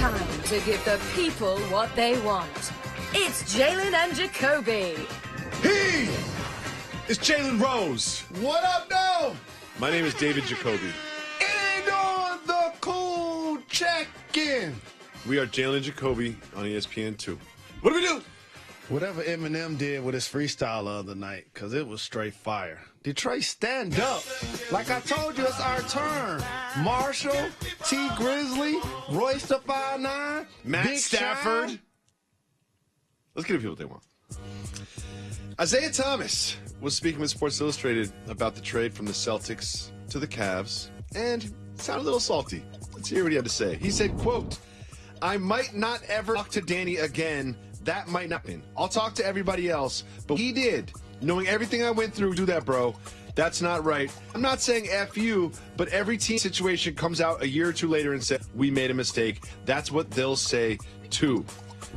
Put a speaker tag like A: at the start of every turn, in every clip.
A: time to give the people what they want. It's Jalen and Jacoby.
B: He is Jalen Rose.
C: What up, though?
B: My name is David Jacoby.
C: And on the cool check-in.
B: We are Jalen Jacoby on ESPN2. What do we do?
C: Whatever Eminem did with his freestyle the other night, because it was straight fire. Detroit, stand up. Like I told you, it's our turn. Marshall, T. Grizzly, Royce the 5'9",
B: Matt
C: Big
B: Stafford.
C: Sean.
B: Let's give people what they want. Isaiah Thomas was speaking with Sports Illustrated about the trade from the Celtics to the Cavs, and sounded a little salty. Let's hear what he had to say. He said, quote, "I might not ever talk to Danny again. That might not happen. I'll talk to everybody else, but he did. Knowing everything I went through, do that, bro. That's not right. I'm not saying F you, but every team situation comes out a year or two later and says, we made a mistake. That's what they'll say, too."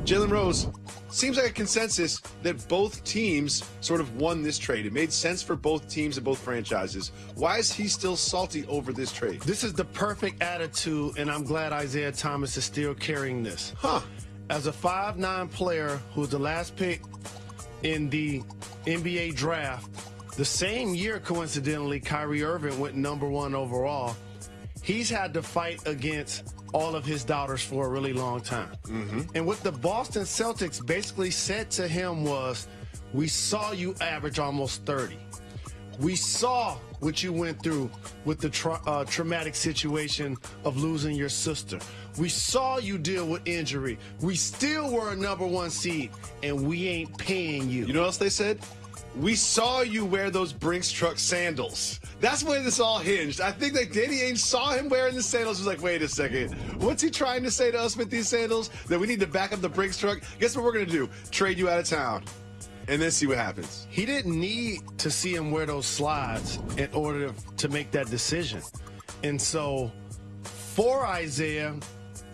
B: Jalen Rose, seems like a consensus that both teams sort of won this trade. It made sense for both teams and both franchises. Why is he still salty over this trade?
C: This is the perfect attitude, and I'm glad Isaiah Thomas is still carrying this. As a 5'9" player who's the last pick in the NBA draft, the same year, coincidentally, Kyrie Irving went #1 overall. He's had to fight against all of his daughters for a really long time. And what the Boston Celtics basically said to him was, we saw you average almost 30. We saw what you went through with the traumatic situation of losing your sister. We saw you deal with injury. We still were a #1 seed, and we ain't paying you.
B: You know what else they said? We saw you wear those Brinks truck sandals. That's where this all hinged. I think that Danny Ainge saw him wearing the sandals. Was like, wait a second. What's he trying to say to us with these sandals? That we need to back up the Brinks truck? Guess what we're going to do? Trade you out of town. And then see what happens.
C: He didn't need to see him wear those slides in order to make that decision. And so for Isaiah,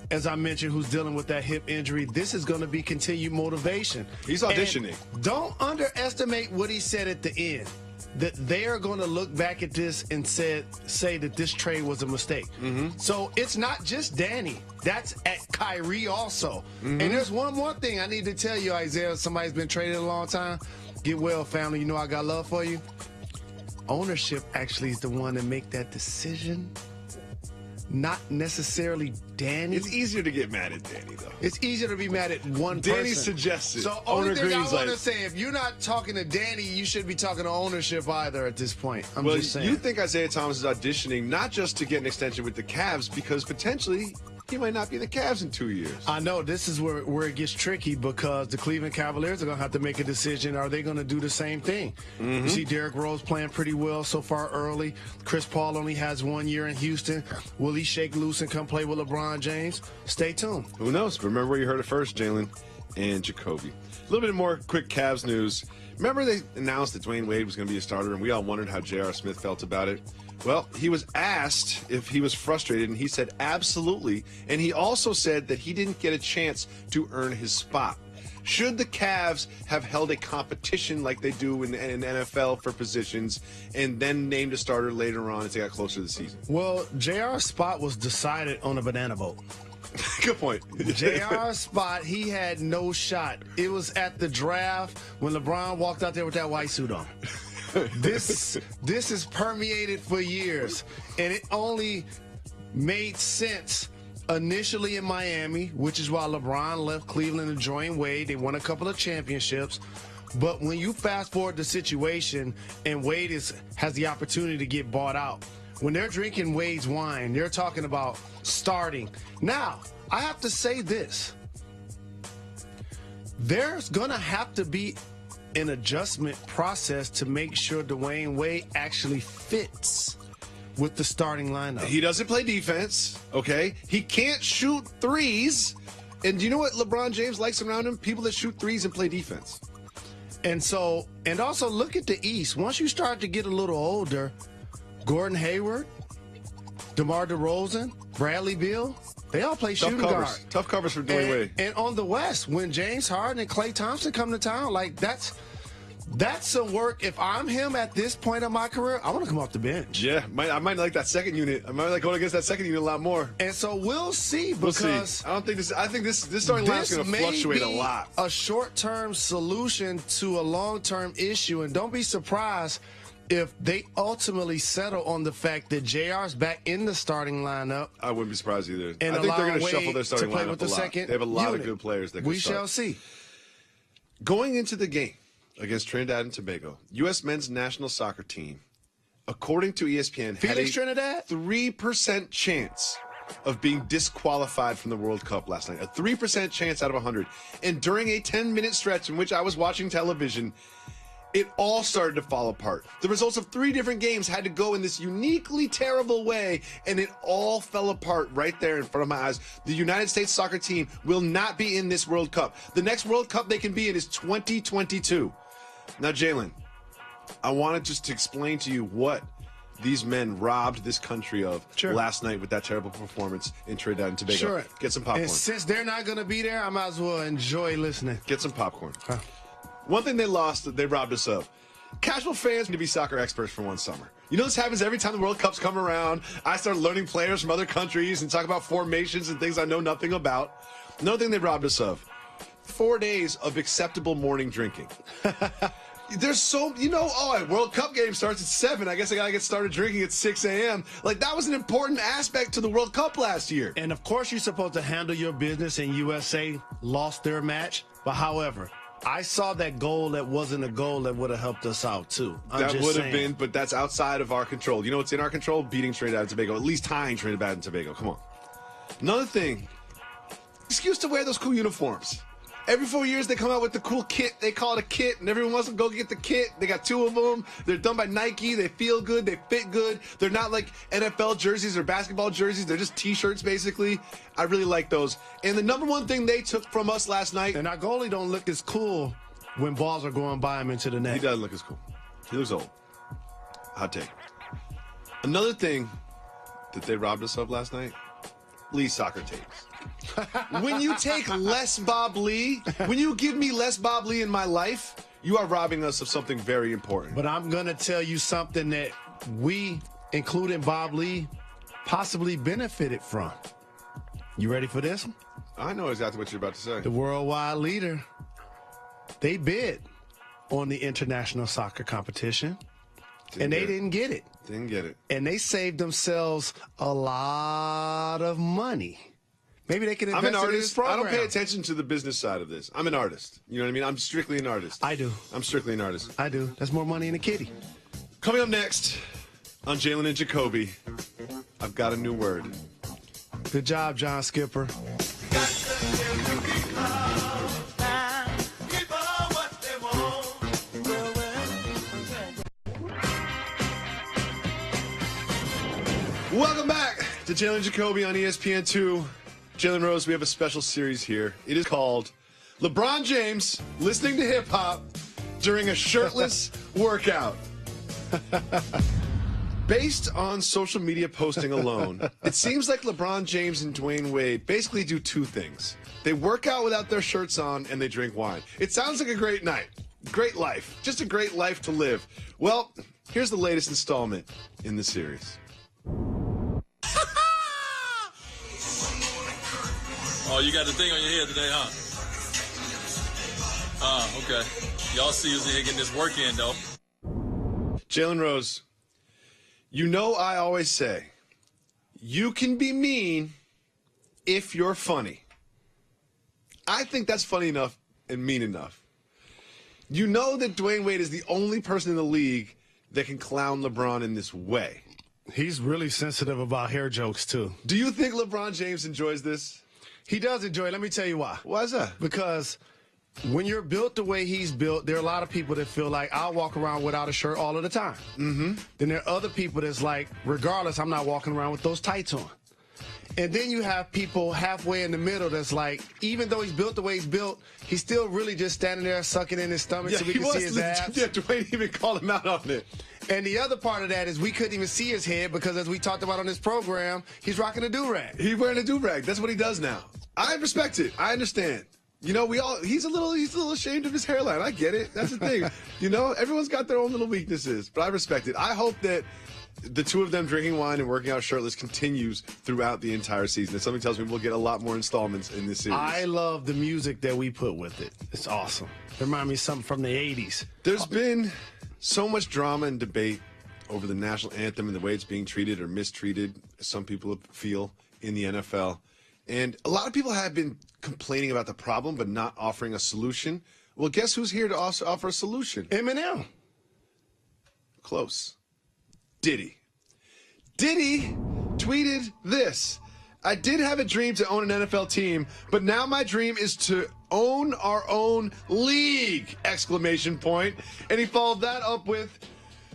C: as I mentioned, who's dealing with that hip injury, this is going to be continued motivation.
B: He's auditioning.
C: And don't underestimate what he said at the end, that they are going to look back at this and say that this trade was a mistake. So it's not just Danny. That's at Kyrie also. And there's one more thing I need to tell you, Isaiah. Somebody's been traded a long time. Get well, family. You know I got love for you. Ownership actually is the one to make that decision, not necessarily Danny.
B: It's easier to get mad at Danny, though.
C: It's easier to be mad at one person.
B: Danny suggested.
C: So only thing I want to say, if you're not talking to Danny, you shouldn't be talking to ownership either at this point. I'm just saying.
B: You think Isaiah Thomas is auditioning not just to get an extension with the Cavs, because potentially he might not be the Cavs in 2 years.
C: I know this is where it gets tricky, because the Cleveland Cavaliers are going to have to make a decision. Are they going to do the same thing? You see Derrick Rose playing pretty well so far early. Chris Paul only has 1 year in Houston. Will he shake loose and come play with LeBron James? Stay tuned.
B: Who knows? Remember where you heard it first, Jalen and Jacoby. A little bit more quick Cavs news. Remember they announced that Dwayne Wade was going to be a starter, and we all wondered how J.R. Smith felt about it. Well, he was asked if he was frustrated, and he said absolutely. And he also said that he didn't get a chance to earn his spot. Should the Cavs have held a competition like they do in NFL for positions and then named a starter later on as they got closer to the season?
C: Well, JR's spot was decided on a banana boat.
B: Good point.
C: JR's spot, he had no shot. It was at the draft when LeBron walked out there with that white suit on. This is permeated for years, and it only made sense initially in Miami, which is why LeBron left Cleveland and joined Wade. They won a couple of championships. But when you fast forward the situation and Wade has the opportunity to get bought out, when they're drinking Wade's wine, they're talking about starting. Now, I have to say this. There's going to have to be an adjustment process to make sure Dwayne Wade actually fits with the starting lineup.
B: He doesn't play defense, okay? He can't shoot threes. And do you know what LeBron James likes around him? People that shoot threes and play defense.
C: And also look at the East. Once you start to get a little older, Gordon Hayward, DeMar DeRozan, Bradley Beal, they all play shooting guard.
B: Tough covers for Dwayne Wade.
C: And on the West, when James Harden and Klay Thompson come to town, like That's some work. If I'm him at this point of my career, I want to come off the bench.
B: Yeah, I might like that second unit. I might like going against that second unit a lot more.
C: And so we'll see because
B: we'll see. I think this starting line is going to fluctuate a lot.
C: A short-term solution to a long-term issue, and don't be surprised if they ultimately settle on the fact that JR's back in the starting lineup.
B: I wouldn't be surprised either.
C: And
B: I think they're going to shuffle their starting lineup a lot. They have a lot of good players that can start.
C: We shall see.
B: Going into the game against Trinidad and Tobago, U.S. men's national soccer team, according to ESPN, had a 3% chance of being disqualified from the World Cup last night. A 3% chance out of 100. And during a 10-minute stretch in which I was watching television, it all started to fall apart. The results of 3 different games had to go in this uniquely terrible way, and it all fell apart right there in front of my eyes. The United States soccer team will not be in this World Cup. The next World Cup they can be in is 2022. Now, Jalen, I wanted just to explain to you what these men robbed this country of last night with that terrible performance in Trinidad and Tobago.
C: Sure.
B: Get some popcorn.
C: And since they're not going to be there, I might as well enjoy listening.
B: Get some popcorn. One thing they lost that they robbed us of. Casual fans need to be soccer experts for one summer. You know this happens every time the World Cups come around. I start learning players from other countries and talk about formations and things I know nothing about. Another thing they robbed us of. 4 days of acceptable morning drinking. There's so, World Cup game starts at 7. I guess I got to get started drinking at 6 a.m. Like, that was an important aspect to the World Cup last year.
C: And, of course, you're supposed to handle your business, and USA lost their match. But, however, I saw that goal that wasn't a goal that would have helped us out, too.
B: That would have been, but that's outside of our control. You know what's in our control? Beating Trinidad and Tobago, at least tying Trinidad and Tobago. Come on. Another thing, excuse to wear those cool uniforms. Every 4 years, they come out with the cool kit. They call it a kit, and everyone wants to go get the kit. They got 2 of them. They're done by Nike. They feel good. They fit good. They're not like NFL jerseys or basketball jerseys. They're just T-shirts, basically. I really like those. And the number one thing they took from us last night.
C: And our goalie don't look as cool when balls are going by him into the net.
B: He doesn't look as cool. He looks old. Hot take. Another thing that they robbed us of last night, Lee soccer tapes. When you take less Bob Lee, when you give me less Bob Lee in my life, you are robbing us of something very important.
C: But I'm going to tell you something that we, including Bob Lee, possibly benefited from. You ready for this one?
B: I know exactly what you're about to say.
C: The worldwide leader, they bid on the international soccer competition, and they didn't get it.
B: Didn't get it.
C: And they saved themselves a lot of money. Maybe they can invest
B: in
C: in this program.
B: I don't pay attention to the business side of this. I'm an artist. You know what I mean? I'm strictly an artist.
C: I do.
B: I'm strictly an artist.
C: I do. That's more money in a kitty.
B: Coming up next on Jalen and Jacoby, I've got a new word.
C: Good job, John Skipper.
B: Welcome back to Jalen Jacoby on ESPN2. Jalen Rose, we have a special series here. It is called LeBron James listening to hip-hop during a shirtless workout. Based on social media posting alone, it seems like LeBron James and Dwayne Wade basically do 2 things. They work out without their shirts on, and they drink wine. It sounds like a great night. Great life. Just a great life to live. Well, here's the latest installment in the series.
D: Oh, you got the thing on your head today, huh? Okay. Y'all see who's in here getting this work in, though.
B: Jalen Rose, you know I always say, you can be mean if you're funny. I think that's funny enough and mean enough. You know that Dwayne Wade is the only person in the league that can clown LeBron in this way.
C: He's really sensitive about hair jokes, too.
B: Do you think LeBron James enjoys this?
C: He does enjoy it. Let me tell you why.
B: Why is that?
C: Because when you're built the way he's built, there are a lot of people that feel like I'll walk around without a shirt all of the time. Mm-hmm. Then there are other people that's like, regardless, I'm not walking around with those tights on. And then you have people halfway in the middle that's like, even though he's built the way he's built, he's still really just standing there sucking in his stomach so we can see his abs.
B: Yeah, Dwayne even called him out on it.
C: And the other part of that is we couldn't even see his head because, as we talked about on this program, he's rocking a do-rag.
B: He's wearing a do-rag. That's what he does now. I respect it. I understand. You know, he's a little ashamed of his hairline. I get it. That's the thing. You know, everyone's got their own little weaknesses, but I respect it. I hope that the two of them drinking wine and working out shirtless continues throughout the entire season. And something tells me we'll get a lot more installments in this series.
C: I love the music that we put with it. It's awesome. It reminds me of something from the 80s.
B: There's been so much drama and debate over the national anthem and the way it's being treated or mistreated, as some people feel, in the NFL. And a lot of people have been complaining about the problem but not offering a solution. Well, guess who's here to also offer a solution?
C: Eminem.
B: Close. Diddy tweeted this: I did have a dream to own an NFL team, but now my dream is to own our own league! Exclamation point. And he followed that up with,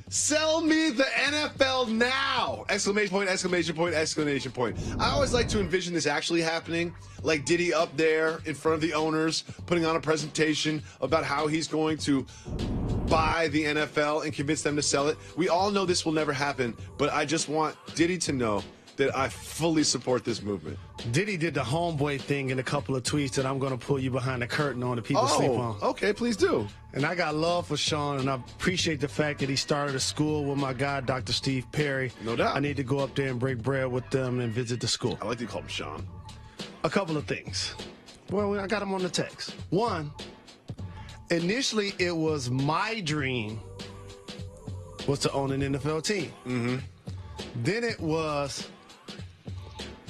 B: sell me the NFL now! Exclamation point, exclamation point, exclamation point. I always like to envision this actually happening, like Diddy up there in front of the owners, putting on a presentation about how he's going to buy the NFL and convince them to sell it. We all know this will never happen, but I just want Diddy to know that I fully support this movement.
C: Diddy did the homeboy thing in a couple of tweets that I'm going to pull you behind the curtain on that people sleep on.
B: Okay, please do.
C: And I got love for Sean, and I appreciate the fact that he started a school with my guy, Dr. Steve Perry.
B: No doubt.
C: I need to go up there and break bread with them and visit the school.
B: I like to call him Sean.
C: A couple of things. Well, I got him on the text. One, initially it was my dream was to own an NFL team. Mm-hmm. Then it was,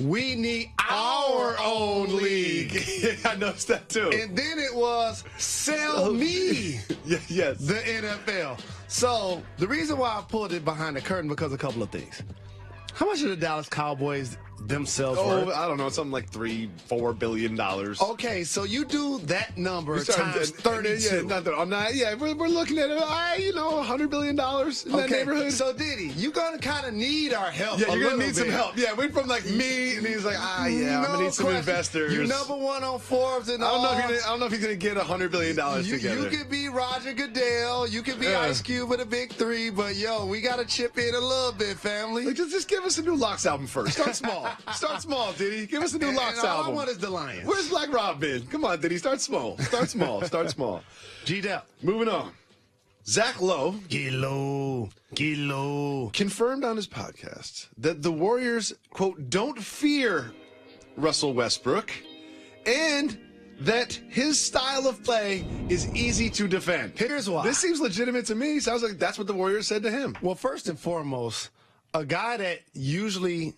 C: we need our own league.
B: I noticed that too.
C: And then it was, sell me
B: yes.
C: the NFL. So the reason why I pulled it behind the curtain, because a couple of things. How much are the Dallas Cowboys themselves worth?
B: I don't know, something like $3-4 billion.
C: Okay, so you do that number times 32.
B: We're looking at it, $100 billion in that neighborhood.
C: So Diddy, you're gonna kind of need our help.
B: Yeah, you're gonna need some help. Yeah, went from like me, and he's like, I'm gonna need some investors.
C: You're number one on Forbes, and
B: I don't know if he's gonna get $100 billion together.
C: You could be Roger Goodell, you could be Ice Cube with a big three, but we gotta chip in a little bit, family.
B: Like, just give us a new Locks album first. Start small. Start small, Diddy. Give us a new Locks album.
C: All I want is the Lions.
B: Where's Black Rob been? Come on, Diddy. Start small. Start small. Start small.
C: G-Dep.
B: Moving on. Zach Lowe.
C: Gilo.
B: Confirmed on his podcast that the Warriors, quote, don't fear Russell Westbrook, and that his style of play is easy to defend.
C: Here's why.
B: This seems legitimate to me. Sounds like that's what the Warriors said to him.
C: Well, first and foremost, a guy that usually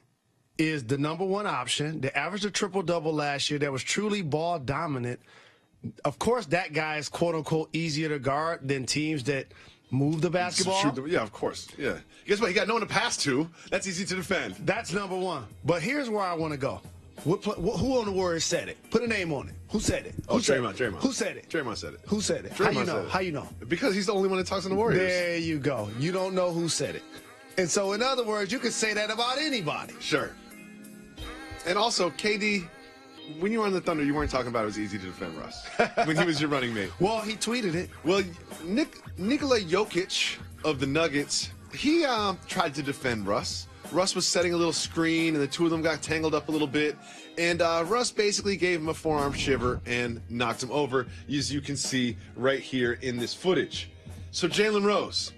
C: is the number one option, that averaged a triple-double last year, that was truly ball dominant. Of course, that guy is quote-unquote easier to guard than teams that move the basketball.
B: Yeah, of course. Yeah. Guess what? He got no one to pass to. That's easy to defend.
C: That's number one. But here's where I want to go. Who on the Warriors said it? Put a name on it. Who said it?
B: Draymond.
C: Who said it?
B: Draymond said it.
C: Who said it? How you know?
B: Because he's the only one that talks on the Warriors.
C: There you go. You don't know who said it. And so, in other words, you could say that about anybody.
B: Sure. And also, KD, when you were on the Thunder, you weren't talking about it was easy to defend Russ when he was your running mate.
C: Well, he tweeted it.
B: Well, Nikola Jokic of the Nuggets, he tried to defend Russ. Russ was setting a little screen, and the two of them got tangled up a little bit. And Russ basically gave him a forearm shiver and knocked him over, as you can see right here in this footage. So, Jalen Rose,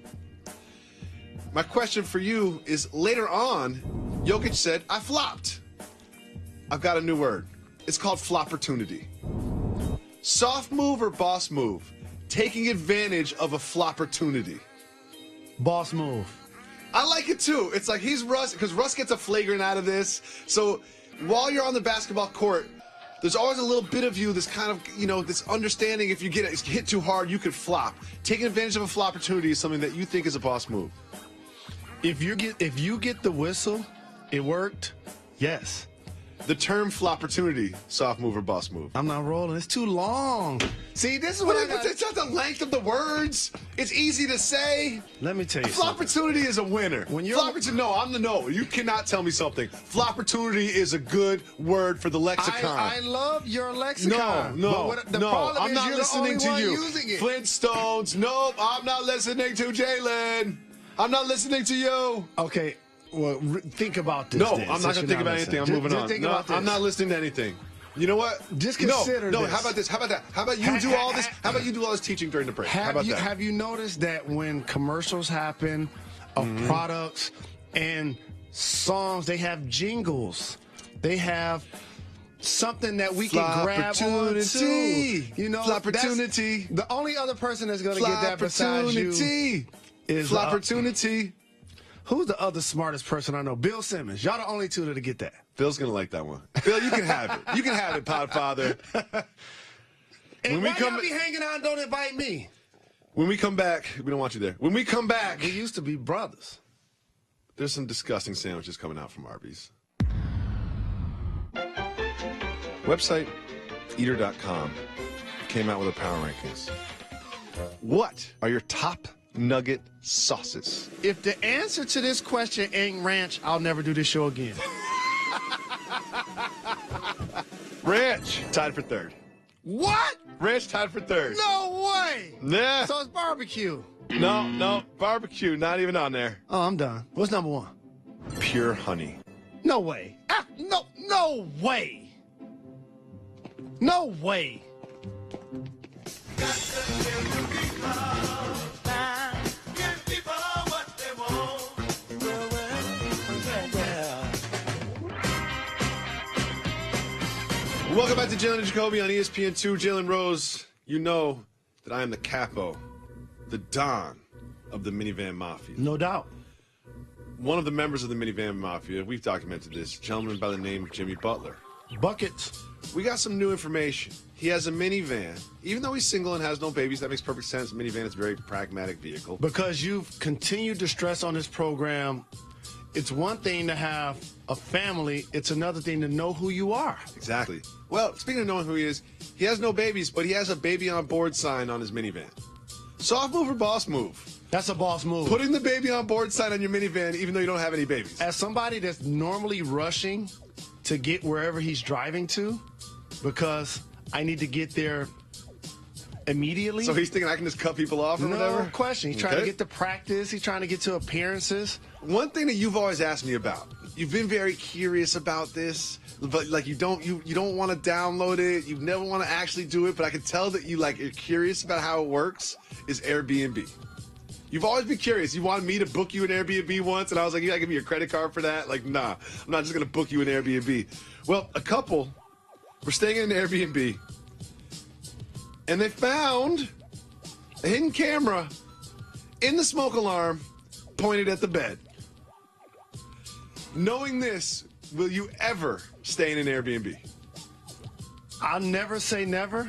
B: my question for you is, later on, Jokic said, I flopped. I've got a new word. It's called flopportunity. Soft move or boss move? Taking advantage of a flopportunity.
C: Boss move.
B: I like it too. It's like he's Russ, because Russ gets a flagrant out of this. So while you're on the basketball court, there's always a little bit of you, this kind of, this understanding if you get hit too hard, you could flop. Taking advantage of a flopportunity is something that you think is a boss move.
C: If you get the whistle, it worked, yes.
B: The term flopportunity, soft move or boss move.
C: I'm not rolling. It's too long. See, this is what I got.
B: It's not the length of the words. It's easy to say.
C: Let me tell you something.
B: Flopportunity is a winner.
C: When you're
B: no. You cannot tell me something. Flopportunity is a good word for the lexicon.
C: I love your lexicon.
B: No.
C: I'm
B: not listening to you. Flintstones. Nope. I'm not listening to Jalen. I'm not listening to you.
C: Okay. Well, think about this.
B: No, I'm not going to think about anything. I'm moving on.
C: Think about this.
B: I'm not listening to anything. You know what?
C: Just consider
B: No,
C: this.
B: how about this? How about that? How about you do all this? How about you do all this teaching during the break? How about that?
C: Have you noticed that when commercials happen of products and songs, they have jingles. They have something that we can grab onto. You know,
B: Flopportunity.
C: The only other person that's going to get that besides you is
B: Flopportunity.
C: who's the other smartest person I know? Bill Simmons. Y'all the only two that'll get that.
B: Bill's going to like that one. Bill, you can have it. You can have it, Podfather.
C: And why y'all be hanging out and don't invite me?
B: When we come back, we don't want you there. When we come back,
C: We used to be brothers.
B: there's some disgusting sandwiches coming out from Arby's. Website eater.com came out with a power rankings. What are your top nugget sauces?
C: If the answer to this question ain't ranch, I'll never do this show again.
B: Ranch tied for third.
C: What?
B: Ranch tied for third.
C: No way.
B: Nah.
C: So it's barbecue.
B: No. Barbecue, not even on there.
C: Oh, I'm done. What's number one?
B: Pure honey.
C: No way. No way. No way.
B: Welcome back to Jalen Jacoby on ESPN2. Jalen Rose, you know that I am the capo, the don of the minivan mafia.
C: No doubt.
B: One of the members of the minivan mafia, we've documented this, a gentleman by the name of Jimmy Butler.
C: Buckets.
B: We got some new information. He has a minivan. Even though he's single and has no babies, that makes perfect sense. Minivan is a very pragmatic vehicle.
C: Because you've continued to stress on this program, it's one thing to have a family, it's another thing to know who you are.
B: Exactly. Well, speaking of knowing who he is, he has no babies, but he has a baby on board sign on his minivan. Soft move or boss move?
C: That's a boss move.
B: Putting the baby on board sign on your minivan even though you don't have any babies.
C: As somebody that's normally rushing to get wherever he's driving to, because I need to get there immediately.
B: So he's thinking I can just cut people off or whatever?
C: No question. He's trying to get to practice. He's trying to get to appearances.
B: One thing that you've always asked me about, you've been very curious about this, but like you don't want to download it. You never want to actually do it, but I can tell that you're curious about how it works, is Airbnb. You've always been curious. You wanted me to book you an Airbnb once, and I was like, you gotta give me your credit card for that? Like, nah, I'm not just gonna book you an Airbnb. Well, a couple were staying in an Airbnb, and they found a hidden camera in the smoke alarm pointed at the bed. Knowing this, will you ever stay in an Airbnb?
C: I'll never say never,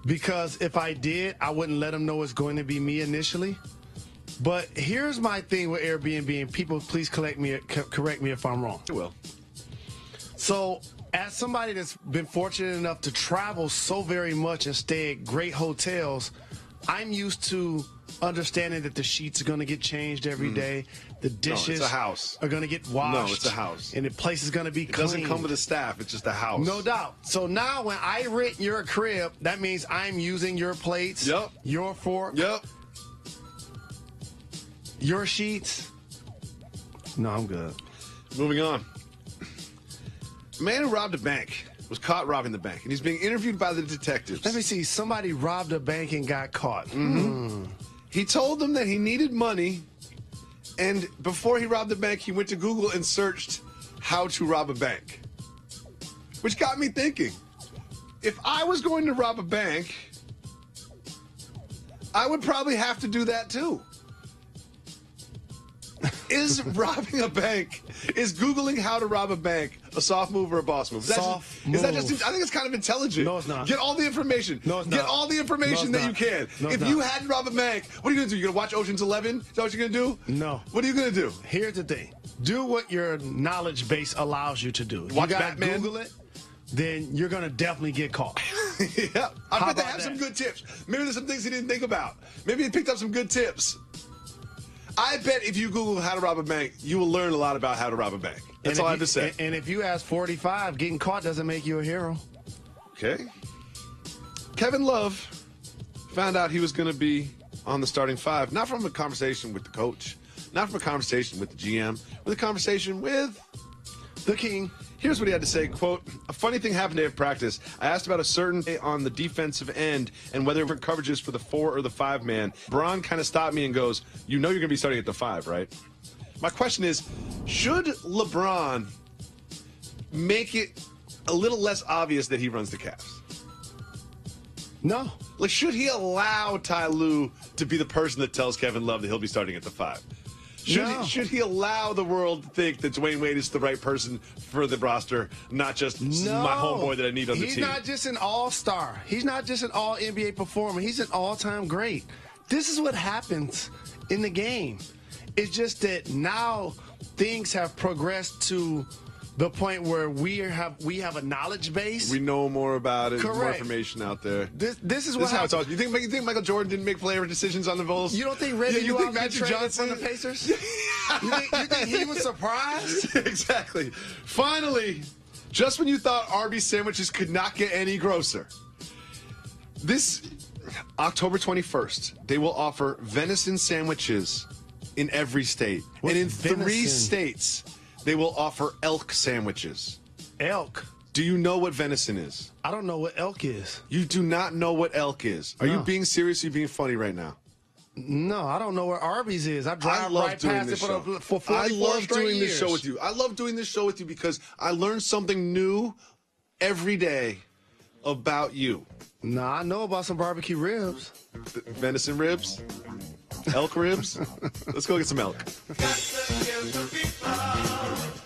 C: because if I did, I wouldn't let them know it's going to be me initially. But here's my thing with Airbnb, and people, please correct me if I'm wrong.
B: It will.
C: So, as somebody that's been fortunate enough to travel so very much and stay at great hotels, I'm used to understanding that the sheets are going to get changed every day. The dishes
B: it's a house.
C: are going to get washed.
B: No, it's a house.
C: And the place is going to be
B: It
C: clean.
B: doesn't come with a staff. It's just a house.
C: No doubt. So now when I rent your crib, that means I'm using your plates,
B: Yep.
C: your fork,
B: Yep.
C: your sheets. No, I'm good.
B: Moving on. A man who robbed a bank was caught robbing the bank, and he's being interviewed by the detectives.
C: Let me see. Somebody robbed a bank and got caught.
B: He told them that he needed money, and before he robbed the bank, he went to Google and searched how to rob a bank. Which got me thinking, if I was going to rob a bank, I would probably have to do that too. Is robbing a bank, is Googling how to rob a bank a soft move or a boss move?
C: Soft
B: Is that just,
C: move.
B: I think it's kind of intelligent.
C: No, it's not.
B: Get all the information.
C: No, it's
B: Get
C: not.
B: all the information
C: No,
B: that
C: it's
B: you
C: not.
B: can.
C: No, it's
B: If you
C: not.
B: had to rob a bank, what are you going to do? You're going to watch Ocean's 11? Is that what you're going to do?
C: No.
B: What are you going to do?
C: Here's the thing. Do what your knowledge base allows you to do. If
B: Watch
C: you gotta
B: Batman?
C: Google it, then you're going to definitely get caught.
B: Yeah. I
C: How
B: bet they
C: about
B: have some
C: that?
B: good tips. Maybe there's some things he didn't think about. Maybe he picked up some good tips. I bet if you Google how to rob a bank, you will learn a lot about how to rob a bank. That's all I have to say.
C: And if you ask 45, getting caught doesn't make you a hero.
B: Okay. Kevin Love found out he was going to be on the starting five, not from a conversation with the coach, not from a conversation with the GM, with a conversation with
C: the king.
B: Here's what he had to say, quote, "A funny thing happened today at practice. I asked about a certain on the defensive end and whether different coverages for the 4 or the 5 man. Bron kind of stopped me and goes, you know you're going to be starting at the 5, right?" My question is, should LeBron make it a little less obvious that he runs the Cavs?
C: No.
B: Like, should he allow Ty Lue to be the person that tells Kevin Love that he'll be starting at the 5? Should he allow the world to think that Dwayne Wade is the right person for the roster, not just my homeboy that I need on the team?
C: He's not just an all-star. He's not just an all-NBA performer. He's an all-time great. This is what happens in the game. It's just that now things have progressed to the point where we have a knowledge base.
B: We know more about it.
C: Correct.
B: More information out there.
C: This is how it's always.
B: You think Michael Jordan didn't make player decisions on the Bulls?
C: You don't think Reggie
B: you think
C: Magic
B: Magic
C: Johnson
B: Johnson
C: from the Pacers? you think he was surprised?
B: Exactly. Finally, just when you thought Arby's sandwiches could not get any grosser, this October 21st, they will offer venison sandwiches in every state.
C: What's
B: and in
C: venison?
B: 3 states, they will offer elk sandwiches.
C: Elk.
B: Do you know what venison is?
C: I don't know what elk is.
B: You do not know what elk is. Are you
C: No.
B: being serious or are you being funny right now?
C: No, I don't know where Arby's is. I drive
B: love
C: right
B: doing
C: past
B: this
C: it
B: show.
C: for 44
B: I love
C: straight
B: doing this
C: years.
B: show with you. I love doing this show with you because I learn something new every day about you.
C: Nah, I know about some barbecue ribs.
B: Venison ribs? Elk ribs? Let's go get some elk.
E: Got to give the people